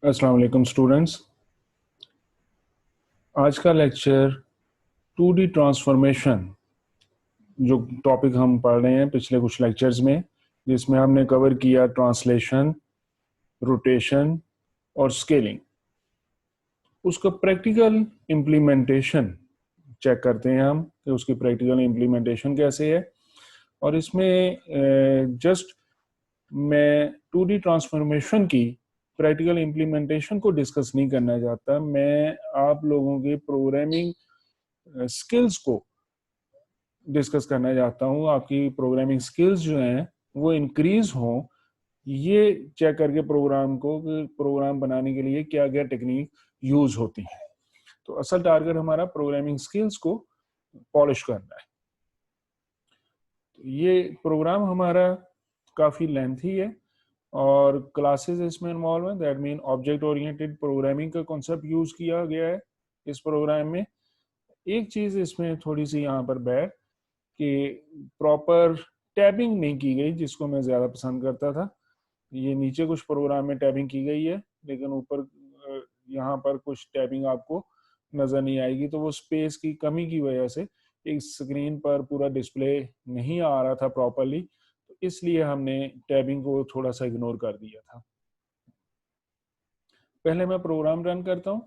अस्सलाम वालेकुम स्टूडेंट्स। आज का लेक्चर 2D ट्रांसफॉर्मेशन, जो टॉपिक हम पढ़ रहे हैं पिछले कुछ लेक्चर्स में, जिसमें हमने कवर किया ट्रांसलेशन, रोटेशन और स्केलिंग। उसका प्रैक्टिकल इम्प्लीमेंटेशन चेक करते हैं हम कि उसकी प्रैक्टिकल इम्प्लीमेंटेशन कैसे है। और इसमें जस्ट मैं 2D ट्रांसफॉर्मेशन की प्रैक्टिकल इम्प्लीमेंटेशन को डिस्कस नहीं करना चाहता। मैं आप लोगों के प्रोग्रामिंग स्किल्स को डिस्कस करना चाहता हूँ। आपकी प्रोग्रामिंग स्किल्स जो हैं वो इंक्रीज हों, ये चेक करके प्रोग्राम बनाने के लिए क्या क्या टेक्निक यूज होती है। तो असल टारगेट हमारा प्रोग्रामिंग स्किल्स को पॉलिश करना है। तो ये प्रोग्राम हमारा काफ़ी लेंथी है और क्लासेस इसमें इन्वॉल्व हैं। That mean object oriented programming का कॉन्सेप्ट यूज किया गया है इस प्रोग्राम में। एक चीज़ इसमें थोड़ी सी यहाँ पर बैड कि प्रॉपर टैबिंग नहीं की गई, जिसको मैं ज़्यादा पसंद करता था। ये नीचे कुछ प्रोग्राम में टैबिंग की गई है, लेकिन ऊपर यहाँ पर कुछ टैबिंग आपको नज़र नहीं आएगी। तो वो स्पेस की कमी की वजह से एक स्क्रीन पर पूरा डिस्प्ले नहीं आ रहा था प्रॉपरली, तो इसलिए हमने टैबिंग को थोड़ा सा इग्नोर कर दिया था। पहले मैं प्रोग्राम रन करता हूँ,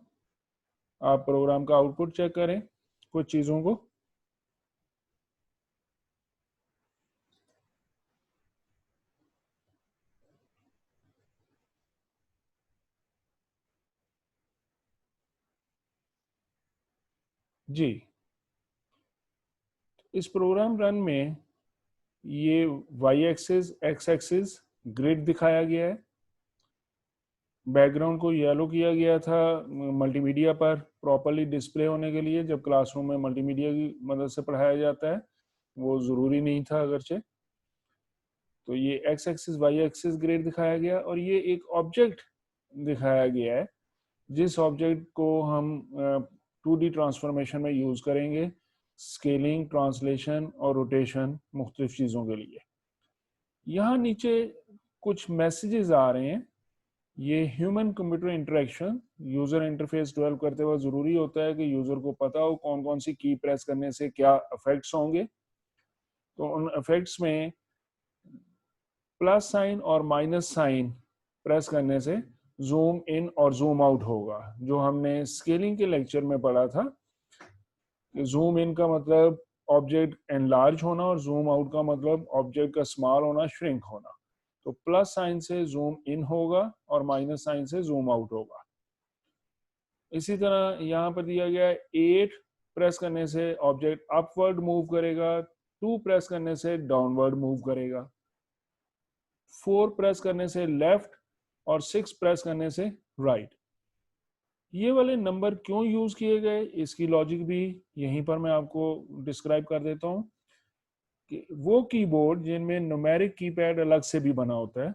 आप प्रोग्राम का आउटपुट चेक करें कुछ चीज़ों को। जी, इस प्रोग्राम रन में ये Y axis X axis grid दिखाया गया है। बैकग्राउंड को येलो किया गया था मल्टीमीडिया पर प्रॉपरली डिस्प्ले होने के लिए। जब क्लासरूम में मल्टीमीडिया की मदद से पढ़ाया जाता है, वो ज़रूरी नहीं था अगरचे। तो ये X axis Y axis grid दिखाया गया और ये एक ऑब्जेक्ट दिखाया गया है, जिस ऑब्जेक्ट को हम 2D ट्रांसफॉर्मेशन में यूज़ करेंगे स्केलिंग, ट्रांसलेशन और रोटेशन मुख्तलिफ चीज़ों के लिए। यहाँ नीचे कुछ मैसेजेस आ रहे हैं। ये human computer interaction, user interface develop करते वक्त ज़रूरी होता है कि यूज़र को पता हो कौन कौन सी की प्रेस करने से क्या इफेक्ट्स होंगे। तो उन इफेक्ट्स में प्लस साइन और माइनस साइन प्रेस करने से जूम इन और जूम आउट होगा, जो हमने स्केलिंग के लेक्चर में पढ़ा था। जूम इन का मतलब ऑब्जेक्ट एनलार्ज होना और जूम आउट का मतलब ऑब्जेक्ट का स्मॉल होना, श्रिंक होना। तो प्लस साइन से जूम इन होगा और माइनस साइन से जूम आउट होगा। इसी तरह यहाँ पर दिया गया है 8 प्रेस करने से ऑब्जेक्ट अपवर्ड मूव करेगा, 2 प्रेस करने से डाउनवर्ड मूव करेगा, 4 प्रेस करने से लेफ्ट और 6 प्रेस करने से राइट। ये वाले नंबर क्यों यूज किए गए, इसकी लॉजिक भी यहीं पर मैं आपको डिस्क्राइब कर देता हूँ कि वो कीबोर्ड जिनमें न्यूमेरिक कीपैड अलग से भी बना होता है,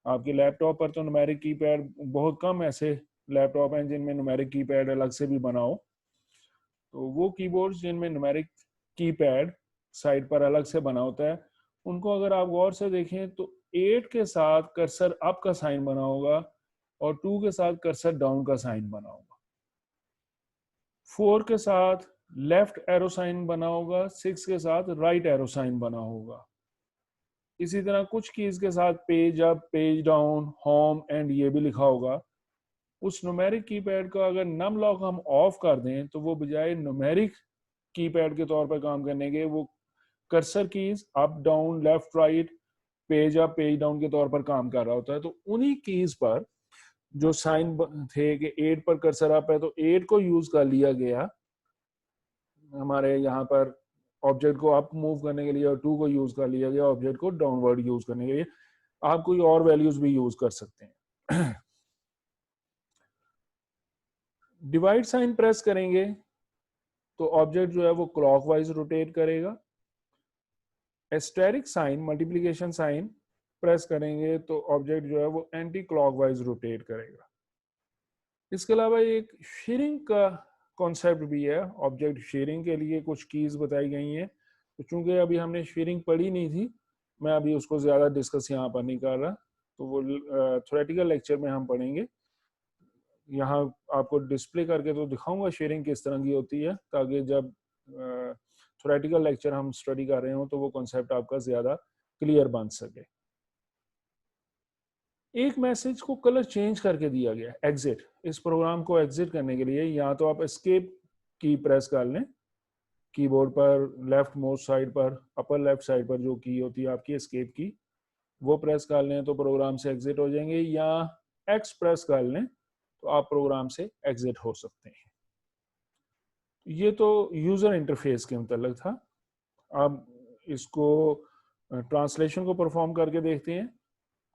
आपके लैपटॉप पर तो न्यूमेरिक कीपैड बहुत कम ऐसे लैपटॉप हैं जिनमें न्यूमेरिक कीपैड अलग से भी बना हो। तो वो कीबोर्ड्स जिनमें न्यूमेरिक कीपैड साइड पर अलग से बना होता है, उनको अगर आप गौर से देखें तो 8 के साथ कर्सर अप का साइन बना होगा और 2 के साथ कर्सर डाउन का साइन बना होगा, 4 के साथ लेफ्ट एरो साइन बना होगा, 6 के साथ राइट एरो साइन बना होगा। इसी तरह कुछ कीज के साथ page up, page down, home and ये भी लिखा होगा। उस न्यूमेरिक कीपैड का अगर नम लॉक हम ऑफ कर दें तो वो बजाय न्यूमेरिक कीपैड के तौर पर काम करने के वो cursor keys up down left right page up page down के तौर पर काम कर रहा होता है। तो उन्हीं कीज पर जो साइन थे कि 8 पर कर्सर अप है तो 8 को यूज कर लिया गया हमारे यहाँ पर ऑब्जेक्ट को अप मूव करने के लिए, और 2 को यूज कर लिया गया ऑब्जेक्ट को डाउनवर्ड यूज करने के लिए। आप कोई और वैल्यूज भी यूज कर सकते हैं। डिवाइड साइन प्रेस करेंगे तो ऑब्जेक्ट जो है वो क्लॉकवाइज रोटेट करेगा। Asterisk sign, multiplication sign press करेंगे तो ऑब्जेक्ट जो है वो एंटी क्लॉकवाइज रोटेट करेगा। इसके अलावा एक शेयरिंग का कॉन्सेप्ट भी है। ऑब्जेक्ट शेयरिंग के लिए कुछ कीज बताई गई हैं, तो चूंकि अभी हमने शेयरिंग पढ़ी नहीं थी, मैं अभी उसको ज़्यादा डिस्कस यहाँ पर नहीं कर रहा, तो वो थ्योरेटिकल लेक्चर में हम पढ़ेंगे। यहाँ आपको डिस्प्ले करके तो दिखाऊंगा शेयरिंग किस तरह की होती है, ताकि जब थ्योरेटिकल लेक्चर हम स्टडी कर रहे हो तो वो कॉन्सेप्ट आपका ज़्यादा क्लियर बन सके। एक मैसेज को कलर चेंज करके दिया गया, एग्जिट। इस प्रोग्राम को एग्जिट करने के लिए या तो आप एस्केप की प्रेस कर लें, कीबोर्ड पर लेफ्ट मोस्ट साइड पर, अपर लेफ्ट साइड पर जो की होती है आपकी एस्केप की, वो प्रेस कर लें तो प्रोग्राम से एग्जिट हो जाएंगे, या एक्स प्रेस कर लें तो आप प्रोग्राम से एग्जिट हो सकते हैं। ये तो यूजर इंटरफेस के मतलब था। अब इसको ट्रांसलेशन को परफॉर्म करके देखते हैं।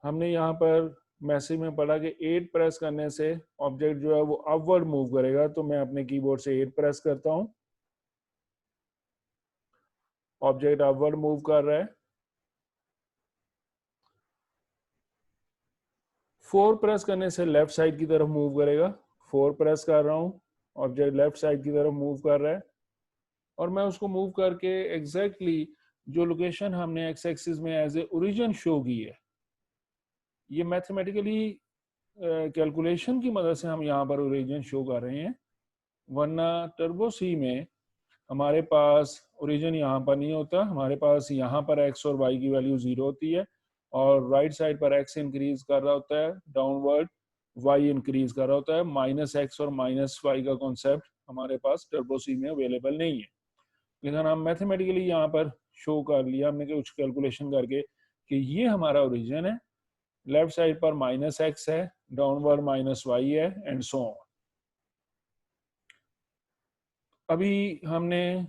हमने यहाँ पर मैसेज में पढ़ा कि 8 प्रेस करने से ऑब्जेक्ट जो है वो अपवर्ड मूव करेगा, तो मैं अपने कीबोर्ड से 8 प्रेस करता हूँ, ऑब्जेक्ट अपवर्ड मूव कर रहा है। 4 प्रेस करने से लेफ्ट साइड की तरफ मूव करेगा, 4 प्रेस कर रहा हूँ, ऑब्जेक्ट लेफ्ट साइड की तरफ मूव कर रहा है, और मैं उसको मूव करके एग्जैक्टली जो लोकेशन हमने एक्स एक्सिस में एज ए ओरिजिन शो की है, ये मैथमेटिकली कैलकुलेशन की मदद से हम यहाँ पर ओरिजिन शो कर रहे हैं। वरना टर्बो सी में हमारे पास ओरिजिन यहाँ पर नहीं होता, हमारे पास यहाँ पर एक्स और वाई की वैल्यू 0 होती है, और राइट साइड पर एक्स इंक्रीज कर रहा होता है डाउनवर्ड, वाई इंक्रीज कर रहा होता है। माइनस एक्स और माइनस वाई का कॉन्सेप्ट हमारे पास टर्बो सी में अवेलेबल नहीं है। लेकिन हम मैथमेटिकली यहाँ पर शो कर लिया हमने कुछ कैलकुलेशन करके कि ये हमारा ओरिजिन है, लेफ्ट साइड पर माइनस एक्स है, डाउनवर्ड माइनस वाई है, एंड सो ऑन। अभी हमने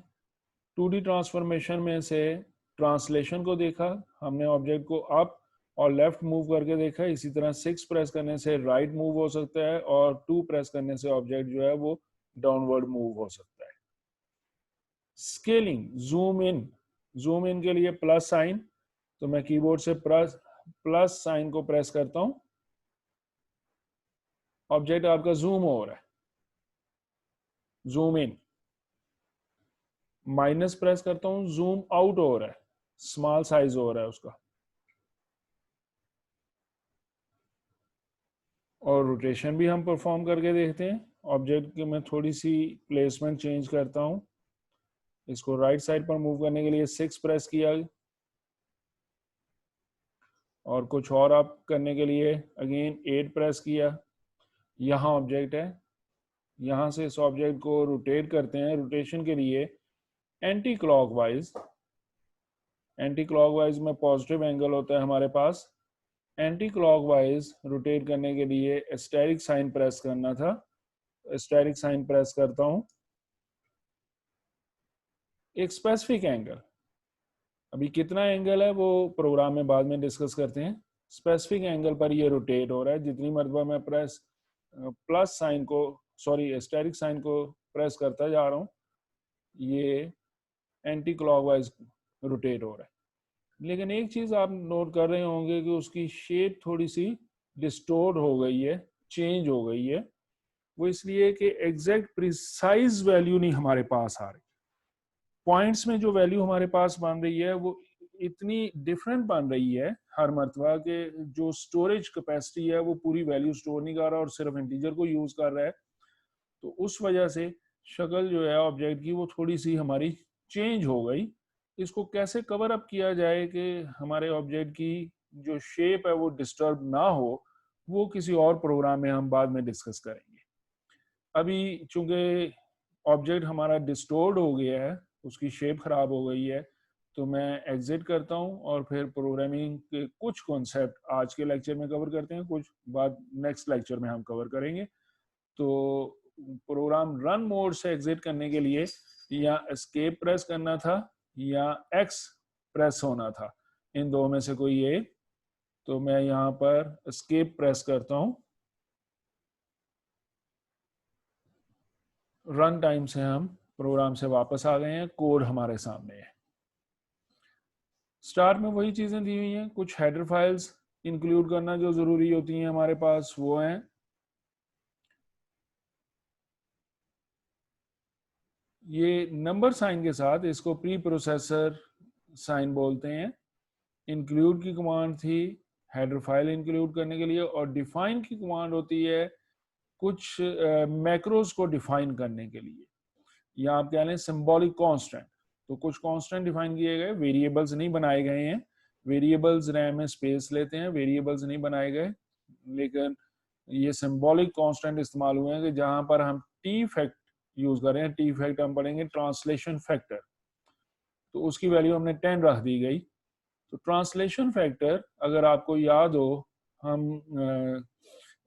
2D ट्रांसफॉर्मेशन में से ट्रांसलेशन को देखा, हमने ऑब्जेक्ट को अप और लेफ्ट मूव करके देखा। इसी तरह 6 प्रेस करने से राइट मूव हो सकता है, और 2 प्रेस करने से ऑब्जेक्ट जो है वो डाउनवर्ड मूव हो सकता है। स्केलिंग, जूम इन के लिए प्लस साइन, तो मैं कीबोर्ड से प्लस साइन को प्रेस करता हूं, ऑब्जेक्ट आपका जूम हो रहा है, जूम इन। माइनस प्रेस करता हूं, जूम आउट हो रहा है, स्मॉल साइज हो रहा है उसका। और रोटेशन भी हम परफॉर्म करके देखते हैं। ऑब्जेक्ट की मैं थोड़ी सी प्लेसमेंट चेंज करता हूं, इसको राइट साइड पर मूव करने के लिए 6 प्रेस किया, और कुछ और आप करने के लिए अगेन 8 प्रेस किया। यहाँ ऑब्जेक्ट है, यहाँ से इस ऑब्जेक्ट को रोटेट करते हैं। रोटेशन के लिए एंटी क्लॉकवाइज में पॉजिटिव एंगल होता है हमारे पास। एंटी क्लॉकवाइज रोटेट करने के लिए एस्टेरिक साइन प्रेस करना था, एस्टेरिक साइन प्रेस करता हूं। एक स्पेसिफिक एंगल, अभी कितना एंगल है वो प्रोग्राम में बाद में डिस्कस करते हैं। स्पेसिफिक एंगल पर ये रोटेट हो रहा है। जितनी मरतबा मैं प्लस साइन को, सॉरी एस्टेरिक साइन को प्रेस करता जा रहा हूँ, ये एंटी क्लॉकवाइज रोटेट हो रहा है। लेकिन एक चीज आप नोट कर रहे होंगे कि उसकी शेप थोड़ी सी डिस्टोर्ट हो गई है, चेंज हो गई है। वो इसलिए कि एग्जैक्ट प्रिसाइज वैल्यू नहीं हमारे पास आ रही। पॉइंट्स में जो वैल्यू हमारे पास बन रही है वो इतनी डिफरेंट बन रही है हर मरतबा के, जो स्टोरेज कैपेसिटी है वो पूरी वैल्यू स्टोर नहीं कर रहा और सिर्फ इंटीजर को यूज कर रहा है। तो उस वजह से शक्ल जो है ऑब्जेक्ट की वो थोड़ी सी हमारी चेंज हो गई। इसको कैसे कवर अप किया जाए कि हमारे ऑब्जेक्ट की जो शेप है वो डिस्टर्ब ना हो, वो किसी और प्रोग्राम में हम बाद में डिस्कस करेंगे। अभी चूंकि ऑब्जेक्ट हमारा डिस्टोर्ड हो गया है, उसकी शेप खराब हो गई है, तो मैं एग्जिट करता हूं और फिर प्रोग्रामिंग के कुछ कॉन्सेप्ट आज के लेक्चर में कवर करते हैं, कुछ बाद नेक्स्ट लेक्चर में हम कवर करेंगे। तो प्रोग्राम रन मोड से एग्जिट करने के लिए या एस्केप प्रेस करना था या एक्स प्रेस होना था, इन दो में से कोई एक। तो मैं यहाँ पर एस्केप प्रेस करता हूँ। रन टाइम से हम प्रोग्राम से वापस आ गए हैं, कोड हमारे सामने है। स्टार्ट में वही चीजें दी हुई हैं, कुछ हेडर फाइल्स इंक्लूड करना जो जरूरी होती हैं हमारे पास, वो हैं ये नंबर साइन के साथ, इसको प्री प्रोसेसर साइन बोलते हैं। इंक्लूड की कमांड थी हेडर फाइल इंक्लूड करने के लिए, और डिफाइन की कमांड होती है कुछ मैक्रोज को डिफाइन करने के लिए, या आप कह लें सिंबॉलिक कांस्टेंट। तो कुछ कांस्टेंट डिफाइन किए गए, वेरिएबल्स नहीं बनाए गए हैं। वेरिएबल्स रैम में स्पेस लेते हैं, वेरिएबल्स नहीं बनाए गए, लेकिन ये सिंबॉलिक कांस्टेंट इस्तेमाल हुए हैं कि जहां पर हम टी फैक्ट यूज कर रहे हैं। टी फैक्ट हम पढ़ेंगे ट्रांसलेशन फैक्टर, तो उसकी वैल्यू हमने 10 रख दी गई। तो ट्रांसलेशन फैक्टर अगर आपको याद हो, हम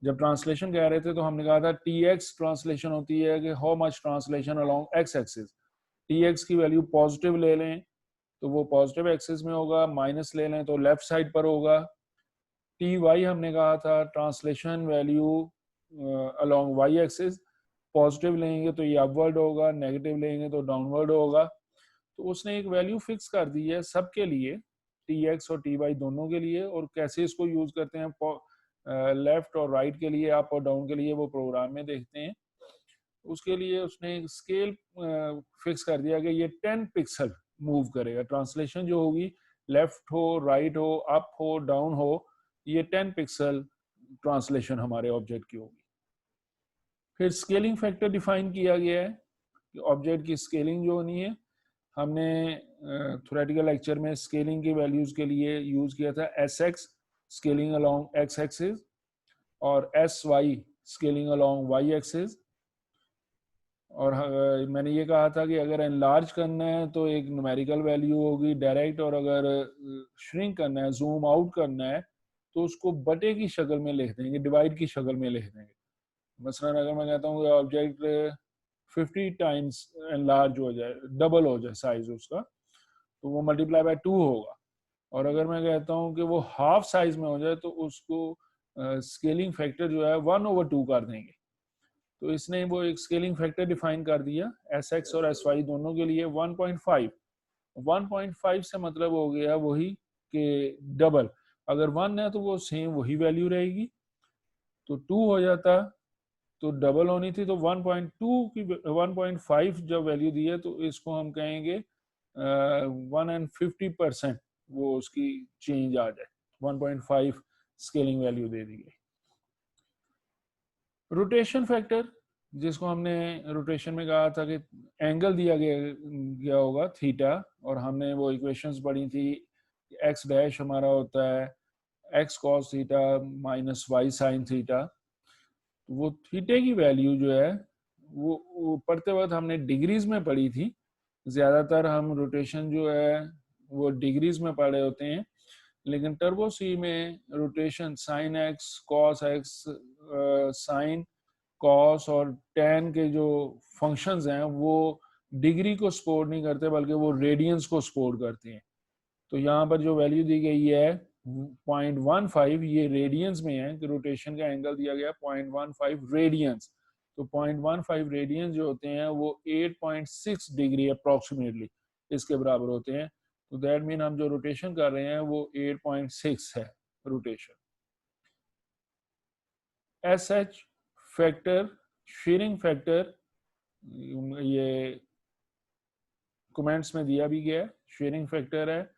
जब ट्रांसलेशन कह रहे थे तो हमने कहा था टी एक्स ट्रांसलेशन होती है कि how much translation along X axis. T x की वैल्यू पॉजिटिव ले लें तो वो पॉजिटिव एक्सिस में होगा, माइनस ले लें तो लेफ्ट साइड पर होगा। टी वाई हमने कहा था translation value along Y axis, positive लेंगे तो ये अपवर्ड होगा, नेगेटिव लेंगे तो डाउनवर्ड होगा। तो उसने एक वैल्यू फिक्स कर दी है सबके लिए, टी एक्स और टी वाई दोनों के लिए, और कैसे इसको यूज करते हैं लेफ्ट और राइट के लिए, अप और डाउन के लिए, वो प्रोग्राम में देखते हैं। उसके लिए उसने एक स्केल फिक्स कर दिया कि ये 10 पिक्सल मूव करेगा। ट्रांसलेशन जो होगी, लेफ्ट हो, राइट हो, अप हो, डाउन हो, ये 10 पिक्सल ट्रांसलेशन हमारे ऑब्जेक्ट की होगी। फिर स्केलिंग फैक्टर डिफाइन किया गया है कि ऑब्जेक्ट की स्केलिंग जो होनी है। हमने थ्योरेटिकल लेक्चर में स्केलिंग की वैल्यूज के लिए यूज किया था S X scaling along X axis और S Y scaling along Y axis. और मैंने ये कहा था कि अगर एनलार्ज करना है तो एक न्यूमेरिकल वैल्यू होगी डायरेक्ट, और अगर श्रिंक करना है, जूम आउट करना है, तो उसको बटे की शक्ल में लिख देंगे, डिवाइड की शक्ल में लिख देंगे। मसलन अगर मैं कहता हूँ कि ऑब्जेक्ट 50 टाइम्स एनलार्ज हो जाए, डबल हो जाए साइज उसका, तो वो मल्टीप्लाई बाय 2 होगा। और अगर मैं कहता हूँ कि वो हाफ साइज में हो जाए तो उसको स्केलिंग फैक्टर जो है 1/2 कर देंगे। तो इसने वो एक स्केलिंग फैक्टर डिफाइन कर दिया एस एक्स और एस वाई दोनों के लिए 1.5। 1.5 से मतलब हो गया वही कि डबल, अगर 1 है तो वो सेम वही वैल्यू रहेगी, तो 2 हो जाता तो डबल होनी थी, तो 1.2 की 1.5 जब वैल्यू दी है तो इसको हम कहेंगे 150% वो उसकी चेंज आ जाए, 1.5 स्केलिंग वैल्यू दे दी गई। रोटेशन फैक्टर, जिसको हमने रोटेशन में कहा था कि एंगल दिया गया होगा थीटा, और हमने वो इक्वेशंस पढ़ी थी, एक्स डैश हमारा होता है X cos theta minus Y sine theta. वो थीटे की वैल्यू जो है वो पढ़ते वक्त हमने डिग्रीज में पढ़ी थी। ज्यादातर हम रोटेशन जो है वो डिग्रीज में पढ़े होते हैं, लेकिन टर्बो सी में rotation sine x cos x, sine cos और टेन के जो फंक्शंस हैं वो डिग्री को सपोर्ट नहीं करते, बल्कि वो रेडियंस को सपोर्ट करते हैं। तो यहाँ पर जो वैल्यू दी गई है 0.15, ये रेडियंस में है कि रोटेशन का एंगल दिया गया 0.15 रेडियंस। तो 0.15 रेडियंस जो होते हैं वो 8.6 डिग्री अप्रोक्सीमेटली इसके बराबर होते हैं। तो दैट मीन हम जो रोटेशन कर रहे हैं वो 8.6 है rotation. S H factor, sharing factor, ये कमेंट्स में दिया भी गया है, शेयरिंग फैक्टर है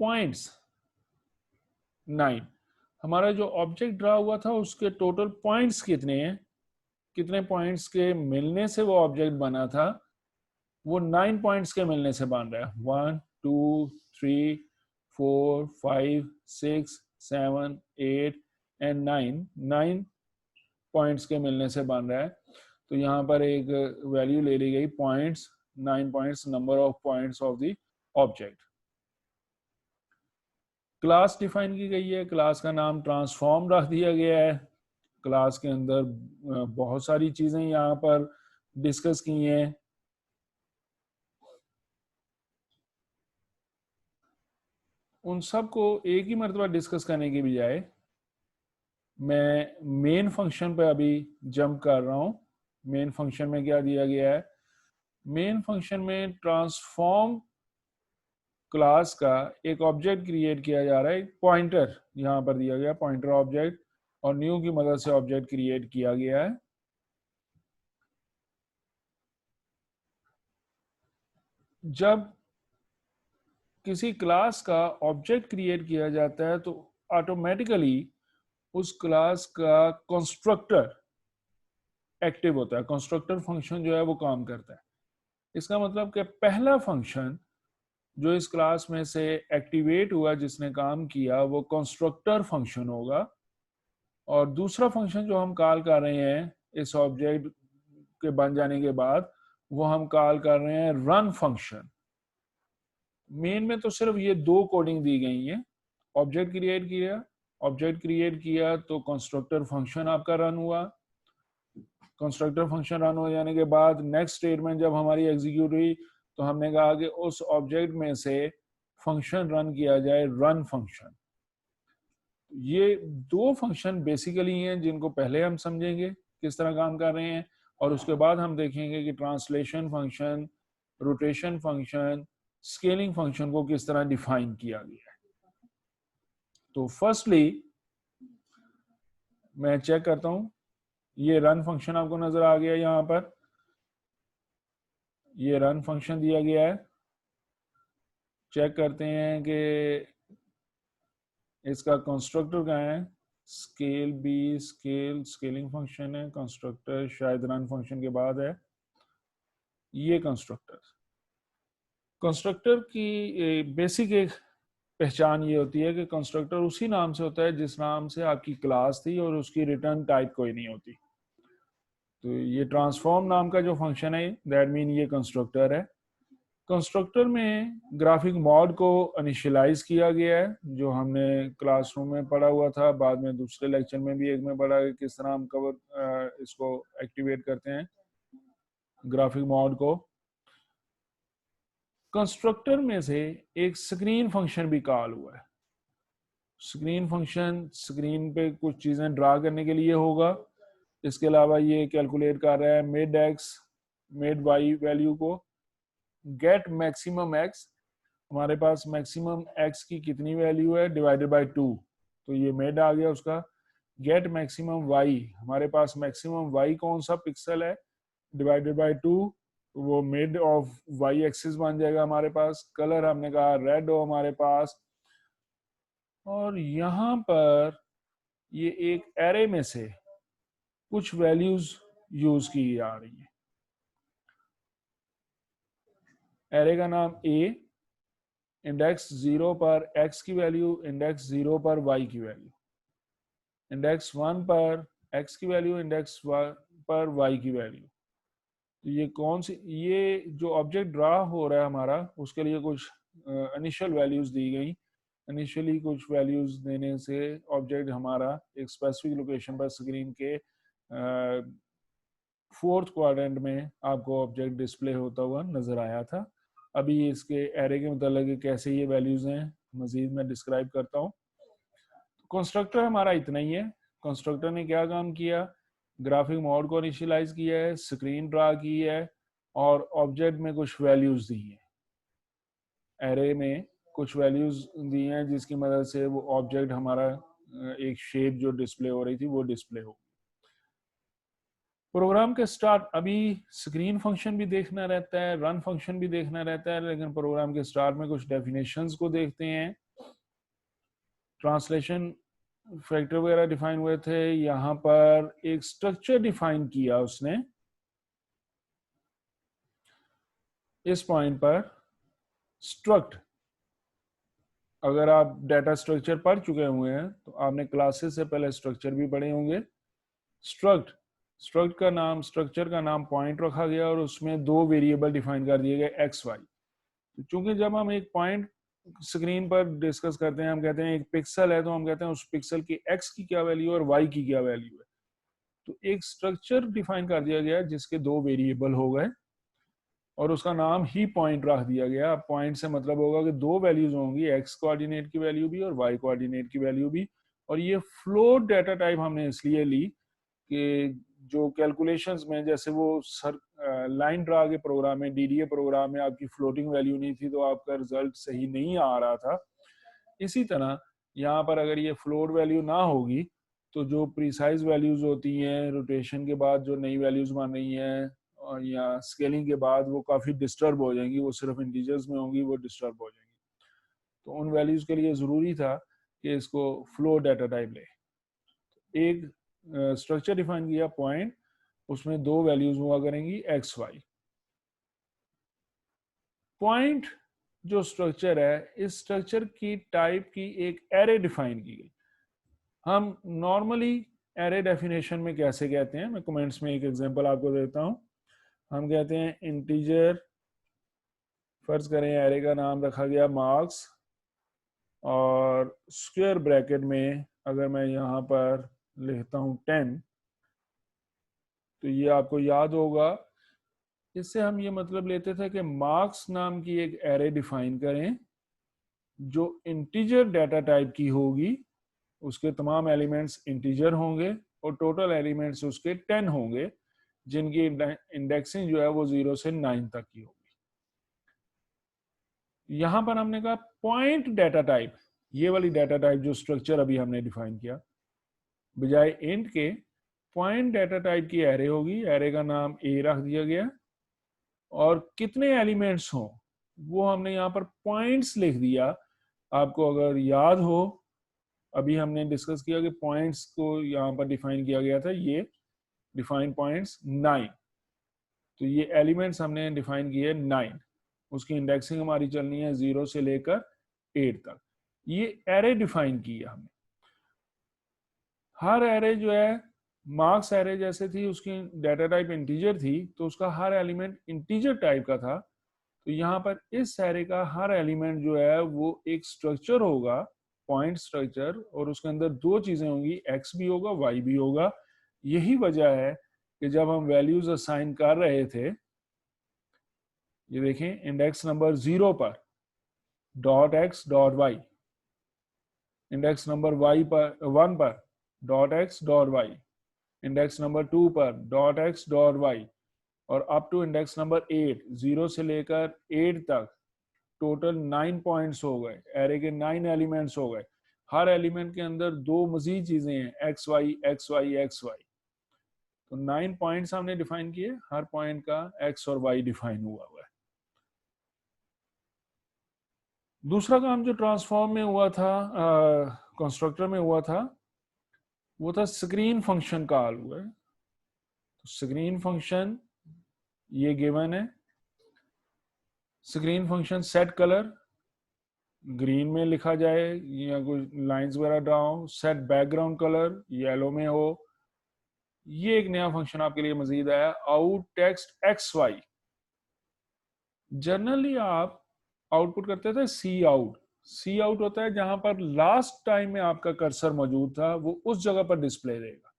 0.9। हमारा जो ऑब्जेक्ट ड्रा हुआ था उसके टोटल पॉइंट्स कितने हैं, कितने पॉइंट्स के मिलने से वो ऑब्जेक्ट बना था, वो 9 पॉइंट्स के मिलने से बन रहा है। 1 2 3 4 5 6 7 8 एंड 9 पॉइंट्स के मिलने से बन रहा है। तो यहाँ पर एक वैल्यू ले ली गई points, 9 points, number of points of the object. Class define की गई है, क्लास का नाम ट्रांसफॉर्म रख दिया गया है। क्लास के अंदर बहुत सारी चीजें यहाँ पर डिस्कस की हैं। उन सब को एक ही मरतबा डिस्कस करने की बजाय मैं मेन फंक्शन पे अभी जंप कर रहा हूँ। मेन फंक्शन में क्या दिया गया है, मेन फंक्शन में ट्रांसफॉर्म क्लास का एक ऑब्जेक्ट क्रिएट किया जा रहा है, एक पॉइंटर यहाँ पर दिया गया, पॉइंटर ऑब्जेक्ट, और न्यू की मदद से ऑब्जेक्ट क्रिएट किया गया है। जब किसी क्लास का ऑब्जेक्ट क्रिएट किया जाता है तो ऑटोमेटिकली उस क्लास का कंस्ट्रक्टर एक्टिव होता है, कंस्ट्रक्टर फंक्शन जो है वो काम करता है। इसका मतलब कि पहला फंक्शन जो इस क्लास में से एक्टिवेट हुआ, जिसने काम किया, वो कंस्ट्रक्टर फंक्शन होगा, और दूसरा फंक्शन जो हम कॉल कर रहे हैं इस ऑब्जेक्ट के बन जाने के बाद, वो हम कॉल कर रहे हैं रन फंक्शन। मेन में तो सिर्फ ये दो कोडिंग दी गई है। ऑब्जेक्ट क्रिएट किया तो कंस्ट्रक्टर फंक्शन आपका रन हुआ। कंस्ट्रक्टर फंक्शन रन हो जाने के बाद नेक्स्ट स्टेटमेंट जब हमारी एग्जीक्यूट हुई तो हमने कहा कि उस ऑब्जेक्ट में से फंक्शन रन किया जाए, रन फंक्शन। ये दो फंक्शन बेसिकली हैं जिनको पहले हम समझेंगे किस तरह काम कर रहे हैं, और उसके बाद हम देखेंगे कि translation function, rotation function, scaling function को किस तरह डिफाइन किया गया है। तो फर्स्टली मैं चेक करता हूं, ये रन फंक्शन आपको नजर आ गया, यहां पर ये रन फंक्शन दिया गया है। चेक करते हैं कि इसका कंस्ट्रक्टर क्या है। स्केल बी, स्केलिंग फंक्शन है, कंस्ट्रक्टर शायद रन फंक्शन के बाद है। ये कंस्ट्रक्टर की बेसिक एक पहचान ये होती है कि कंस्ट्रक्टर उसी नाम से होता है जिस नाम से आपकी क्लास थी, और उसकी रिटर्न टाइप कोई नहीं होती। तो ये ट्रांसफॉर्म नाम का जो फंक्शन है, दैट मीन ये कंस्ट्रक्टर है। कंस्ट्रक्टर में ग्राफिक मॉड को इनिशियलाइज किया गया है, जो हमने क्लासरूम में पढ़ा हुआ था, बाद में दूसरे लेक्चर में भी एक में पढ़ा कि किस तरह हम इसको एक्टिवेट करते हैं ग्राफिक मॉड को। कंस्ट्रक्टर में से एक स्क्रीन फंक्शन भी कॉल हुआ है। स्क्रीन फंक्शन स्क्रीन पे कुछ चीजें ड्रा करने के लिए होगा। इसके अलावा ये कैलकुलेट कर रहा है mid X mid Y value को, गेट मैक्सिमम एक्स, हमारे पास मैक्सिमम एक्स की कितनी वैल्यू है डिवाइडेड बाय 2, तो ये मिड आ गया उसका। गेट मैक्सिमम वाई, हमारे पास मैक्सिमम वाई कौन सा पिक्सल है डिवाइडेड बाय 2, तो वो मिड ऑफ वाई एक्सिस बन जाएगा हमारे पास। कलर हमने कहा रेड हो हमारे पास, और यहाँ पर ये एक एरे में से कुछ वैल्यूज यूज की जा रही है। एरे का नाम ए, इंडेक्स 0 पर x की वैल्यू, इंडेक्स 0 पर y की वैल्यू, इंडेक्स 1 पर x की वैल्यू, इंडेक्स पर y की वैल्यू। तो ये कौन सी, ये जो ऑब्जेक्ट ड्रा हो रहा है हमारा, उसके लिए कुछ इनिशियल वैल्यूज दी गई। इनिशियली कुछ वैल्यूज देने से ऑब्जेक्ट हमारा एक स्पेसिफिक लोकेशन पर स्क्रीन के फोर्थ क्वाड्रेंट में आपको ऑब्जेक्ट डिस्प्ले होता हुआ नजर आया था। अभी इसके एरे के मतलब कैसे ये वैल्यूज हैं मजीद मैं डिस्क्राइब करता हूँ। कंस्ट्रक्टर हमारा इतना ही है। कंस्ट्रक्टर ने क्या काम किया, ग्राफिक मॉड को इनिशियलाइज किया है, स्क्रीन ड्रा की है, और ऑब्जेक्ट में कुछ वैल्यूज दी हैं। एरे में कुछ वैल्यूज दी हैं जिसकी मदद से वो ऑब्जेक्ट हमारा एक शेप जो डिस्प्ले हो रही थी वो डिस्प्ले हो। प्रोग्राम के स्टार्ट, अभी स्क्रीन फंक्शन भी देखना रहता है, रन फंक्शन भी देखना रहता है, लेकिन प्रोग्राम के स्टार्ट में कुछ डेफिनेशंस को देखते हैं। ट्रांसलेशन फैक्टर वगैरह डिफाइन हुए थे, यहाँ पर एक स्ट्रक्चर डिफाइन किया उसने। इस पॉइंट पर स्ट्रक्ट, अगर आप डाटा स्ट्रक्चर पढ़ चुके हुए हैं तो आपने क्लासेस से पहले स्ट्रक्चर भी पढ़े होंगे। स्ट्रक्ट का नाम, स्ट्रक्चर का नाम पॉइंट रखा गया, और उसमें दो वेरिएबल डिफाइन कर दिए गए एक्स वाई। चूंकि जब हम एक पॉइंट स्क्रीन पर डिस्कस करते हैं, हम कहते हैं एक पिक्सल है, तो हम कहते हैं उस पिक्सल की एक्स की क्या वैल्यू और वाई की क्या वैल्यू है। तो एक स्ट्रक्चर डिफाइन कर दिया गया जिसके दो वेरिएबल हो गए, और उसका नाम ही पॉइंट रख दिया गया। पॉइंट से मतलब होगा कि दो वैल्यूज होंगी, एक्स कोऑर्डिनेट की वैल्यू भी और वाई कोऑर्डिनेट की वैल्यू भी। और ये फ्लोट डाटा टाइप हमने इसलिए ली कि जो कैलकुलेशंस में, जैसे वो लाइन ड्रा के प्रोग्राम में, डीडीए प्रोग्राम में आपकी फ्लोटिंग वैल्यू नहीं थी तो आपका रिजल्ट सही नहीं आ रहा था। इसी तरह यहाँ पर अगर ये फ्लोट वैल्यू ना होगी तो जो प्रिसाइज वैल्यूज होती हैं, रोटेशन के बाद जो नई वैल्यूज बन रही हैं या स्केलिंग के बाद, वो काफ़ी डिस्टर्ब हो जाएंगी, वो सिर्फ इंटीजर्स में होंगी, वो डिस्टर्ब हो जाएंगी। तो उन वैल्यूज के लिए ज़रूरी था कि इसको फ्लोट डाटा टाइप ले। एक स्ट्रक्चर डिफाइन किया पॉइंट, उसमें दो वैल्यूज हुआ करेंगी एक्स वाई। पॉइंट जो स्ट्रक्चर है, इस स्ट्रक्चर की टाइप की एक एरे डिफाइन की गई। हम नॉर्मली एरे डेफिनेशन में कैसे कहते हैं, मैं कमेंट्स में एक एग्जांपल आपको देता हूं। हम कहते हैं इंटीजर, फर्ज करें एरे का नाम रखा गया मार्क्स, और स्क्वायर ब्रैकेट में अगर मैं यहाँ पर लिखता हूँ 10, तो ये आपको याद होगा, इससे हम ये मतलब लेते थे कि मार्क्स नाम की एक एरे डिफाइन करें जो इंटीजर डाटा टाइप की होगी, उसके तमाम एलिमेंट्स इंटीजर होंगे और टोटल एलिमेंट्स उसके 10 होंगे, जिनकी इंडेक्सिंग जो है वो 0 से 9 तक की होगी। यहां पर हमने कहा पॉइंट डाटा टाइप, ये वाली डाटा टाइप जो स्ट्रक्चर अभी हमने डिफाइन किया, बजाय इंट के पॉइंट डाटा टाइप की एरे होगी, एरे का नाम ए रख दिया गया, और कितने एलिमेंट्स हों वो हमने यहाँ पर पॉइंट्स लिख दिया। आपको अगर याद हो, अभी हमने डिस्कस किया कि पॉइंट्स को यहाँ पर डिफाइन किया गया था, ये डिफाइन पॉइंट्स 9, तो ये एलिमेंट्स हमने डिफाइन किए 9, उसकी इंडेक्सिंग हमारी चलनी है 0 से लेकर 8 तक। ये एरे डिफाइन की है हमने। हर एरे जो है मार्क्स एरे जैसे थी, उसकी डाटा टाइप इंटीजर थी, तो उसका हर एलिमेंट इंटीजर टाइप का था। तो यहाँ पर इस एरे का हर एलिमेंट जो है वो एक स्ट्रक्चर होगा, पॉइंट स्ट्रक्चर, और उसके अंदर दो चीजें होंगी, एक्स भी होगा वाई भी होगा। यही वजह है कि जब हम वैल्यूज असाइन कर रहे थे, ये देखें इंडेक्स नंबर 0 पर dot X dot Y, index number Y पर 1 पर dot X dot Y, index number 2 पर डॉट एक्स डॉट वाई, और अप टू इंडेक्स नंबर 8, 0 से लेकर 8 तक टोटल 9 पॉइंट्स हो गए, एरे के 9 एलिमेंट्स हो गए। हर एलिमेंट के अंदर दो मजीद चीजें हैं, X Y X Y X Y. तो 9 पॉइंट्स हमने डिफाइन किए, हर पॉइंट का एक्स और वाई डिफाइन हुआ है। दूसरा काम जो ट्रांसफॉर्म में हुआ था, कंस्ट्रक्टर में हुआ था, वो था स्क्रीन फंक्शन कॉल हुआ है। तो स्क्रीन फंक्शन ये गिवन है, screen function set colour green में लिखा जाए या कुछ लाइंस वगैरह ड्रा हो, सेट बैकग्राउंड कलर येलो में हो। ये एक नया फंक्शन आपके लिए मजीद आया, out text X Y. Generally आप आउटपुट करते थे सी आउट। सी आउट होता है जहां पर लास्ट टाइम में आपका कर्सर मौजूद था, वो उस जगह पर डिस्प्ले देगा।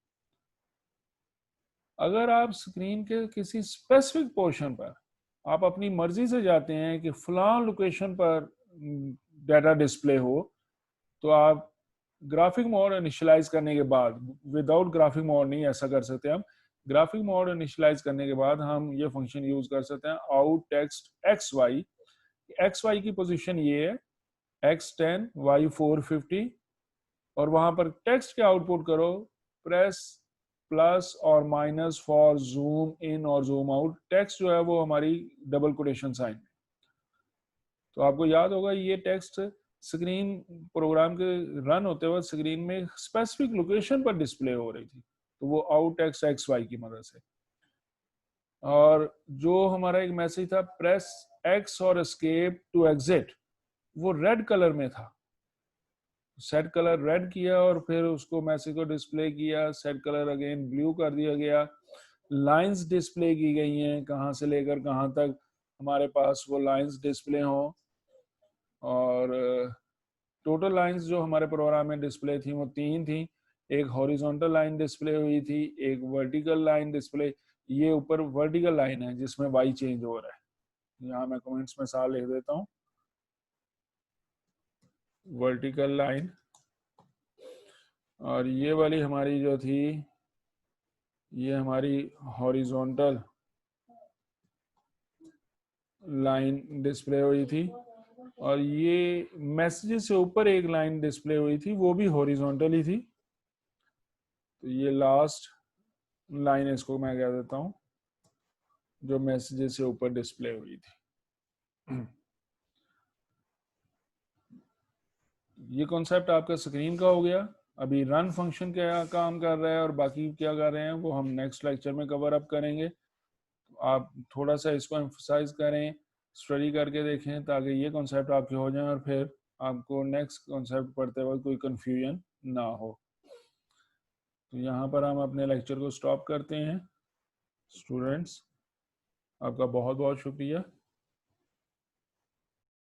अगर आप स्क्रीन के किसी स्पेसिफिक पोर्शन पर आप अपनी मर्जी से जाते हैं कि फलां लोकेशन पर डाटा डिस्प्ले हो, तो आप ग्राफिक मोड इनिशियलाइज करने के बाद, विदाउट ग्राफिक मोड नहीं ऐसा कर सकते हम, ग्राफिक मोड इनिशियलाइज करने के बाद हम ये फंक्शन यूज कर सकते हैं, out text X Y. X Y की पोजीशन ये है x10 y450, और वहां पर टेक्स्ट के आउटपुट करो, प्रेस प्लस और माइनस फॉर जूम इन और जूम आउट। टेक्स्ट जो है वो हमारी डबल कोटेशन साइन। तो आपको याद होगा ये टेक्स्ट स्क्रीन प्रोग्राम के रन होते हुए स्क्रीन में स्पेसिफिक लोकेशन पर डिस्प्ले हो रही थी, तो वो आउट टेक्स्ट एक्स वाई की मदद से। और जो हमारा एक मैसेज था प्रेस एक्स और एस्केप टू एग्जिट, वो रेड कलर में था। सेट कलर रेड किया और फिर उसको मैसेज को डिस्प्ले किया, सेट कलर अगेन ब्लू कर दिया गया। लाइंस डिस्प्ले की गई हैं, कहाँ से लेकर कहाँ तक हमारे पास वो लाइंस डिस्प्ले हों। और टोटल लाइंस जो हमारे प्रोग्राम में डिस्प्ले थी वो 3 थी। एक हॉरिजॉन्टल लाइन डिस्प्ले हुई थी, एक वर्टिकल लाइन डिस्प्ले। ये ऊपर वर्टिकल लाइन है जिसमें वाई चेंज हो रहा है, यहाँ मैं कमेंट्स में साल लिख देता हूँ, वर्टिकल लाइन। और ये वाली हमारी जो थी, ये हमारी हॉरिजॉन्टल लाइन डिस्प्ले हुई थी। और ये मैसेजेस से ऊपर एक लाइन डिस्प्ले हुई थी, वो भी हॉरिजॉन्टल ही थी। तो ये लास्ट लाइन इसको मैं कह देता हूँ जो मैसेजेस से ऊपर डिस्प्ले हुई थी। ये कॉन्सेप्ट आपका स्क्रीन का हो गया। अभी रन फंक्शन क्या काम कर रहा है और बाकी क्या कर रहे हैं वो हम नेक्स्ट लेक्चर में कवर अप करेंगे। आप थोड़ा सा इसको एम्फसाइज करें, स्टडी करके देखें ताकि ये कॉन्सेप्ट आपके हो जाएं और फिर आपको नेक्स्ट कॉन्सेप्ट पढ़ते वक्त कोई कंफ्यूजन ना हो। तो यहाँ पर हम अपने लेक्चर को स्टॉप करते हैं। स्टूडेंट्स, आपका बहुत बहुत शुक्रिया।